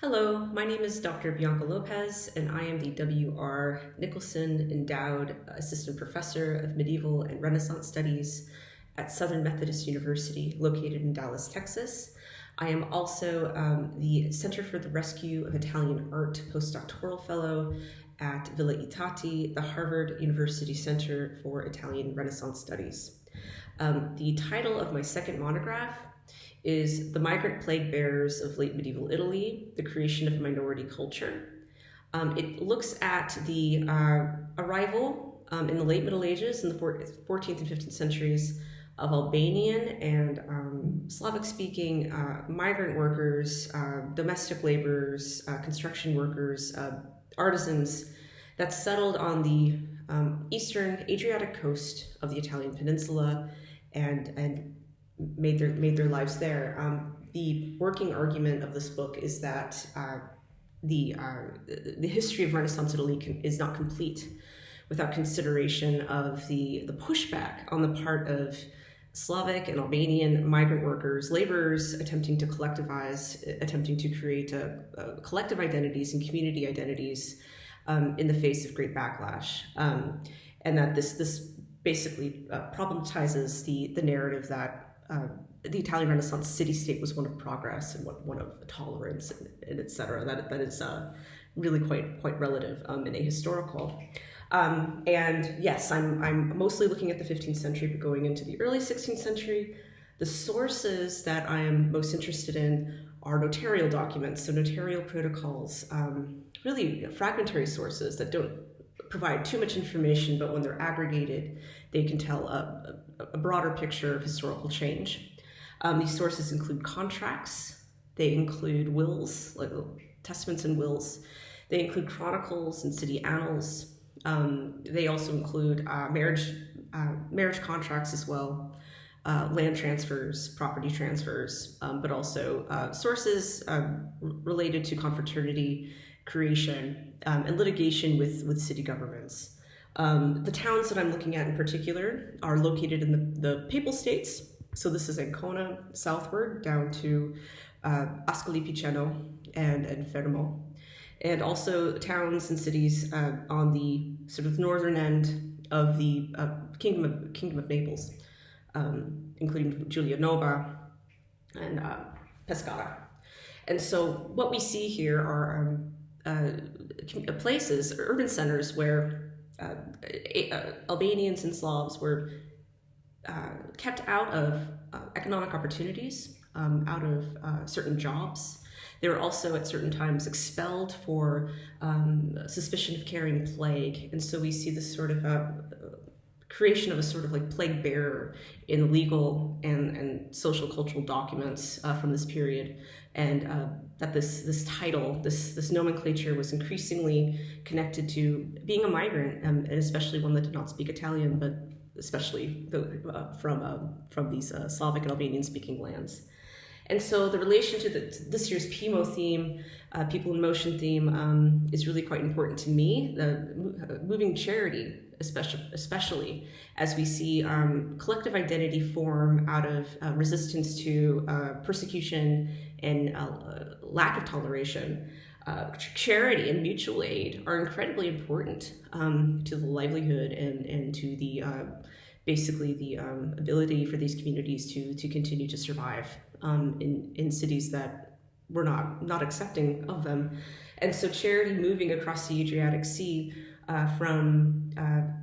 Hello, my name is Dr. Bianca Lopez, and I am the W.R. Nicholson Endowed Assistant Professor of Medieval and Renaissance Studies at Southern Methodist University, located in Dallas, Texas. I am also the Center for the Rescue of Italian Art postdoctoral fellow at Villa Itati, the Harvard University Center for Italian Renaissance Studies. The title of my second monograph is The Migrant Plague Bearers of Late Medieval Italy, the Creation of Minority Culture. It looks at the arrival in the late Middle Ages in the 14th and 15th centuries of Albanian and Slavic-speaking migrant workers, domestic laborers, construction workers, artisans that settled on the eastern Adriatic coast of the Italian peninsula and made their lives there. The working argument of this book is that the history of Renaissance Italy is not complete without consideration of the pushback on the part of Slavic and Albanian migrant workers, laborers attempting to collectivize, attempting to create collective identities and community identities in the face of great backlash, and that this basically problematizes the narrative that the Italian Renaissance city-state was one of progress and one of tolerance and et cetera. That is really quite relative and ahistorical. And yes, I'm mostly looking at the 15th century, but going into the early 16th century. The sources that I am most interested in are notarial documents, so notarial protocols, really fragmentary sources that don't provide too much information, but when they're aggregated, they can tell a broader picture of historical change. These sources include contracts, they include wills, like testaments and wills, they include chronicles and city annals. They also include marriage contracts as well, land transfers, property transfers, but also sources related to confraternity creation and litigation with city governments. The towns that I'm looking at in particular are located in the Papal States. So this is Ancona southward down to Ascoli Piceno and Fermo. And also towns and cities on the sort of northern end of the Kingdom of Naples, including Giulianova and Pescara. And so what we see here are places, urban centers where Albanians and Slavs were kept out of economic opportunities, out of certain jobs. They were also at certain times expelled for suspicion of carrying plague. And so we see this sort of creation of a sort of like plague bearer in legal and social cultural documents from this period. And that this title, this nomenclature was increasingly connected to being a migrant, and especially one that did not speak Italian, but especially from these Slavic and Albanian speaking lands. And so the relation to this year's PIMO theme, People in Motion theme, is really quite important to me. The moving charity, especially as we see collective identity form out of resistance to persecution and lack of toleration. Charity and mutual aid are incredibly important to the livelihood and to the basically the ability for these communities to continue to survive in cities that were not accepting of them. And so charity moving across the Adriatic Sea from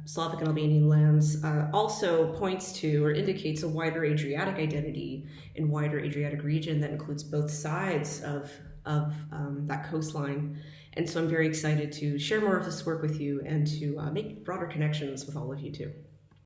Slavic and Albanian lands also points to or indicates a wider Adriatic identity and wider Adriatic region that includes both sides of that coastline. And so I'm very excited to share more of this work with you and to make broader connections with all of you too.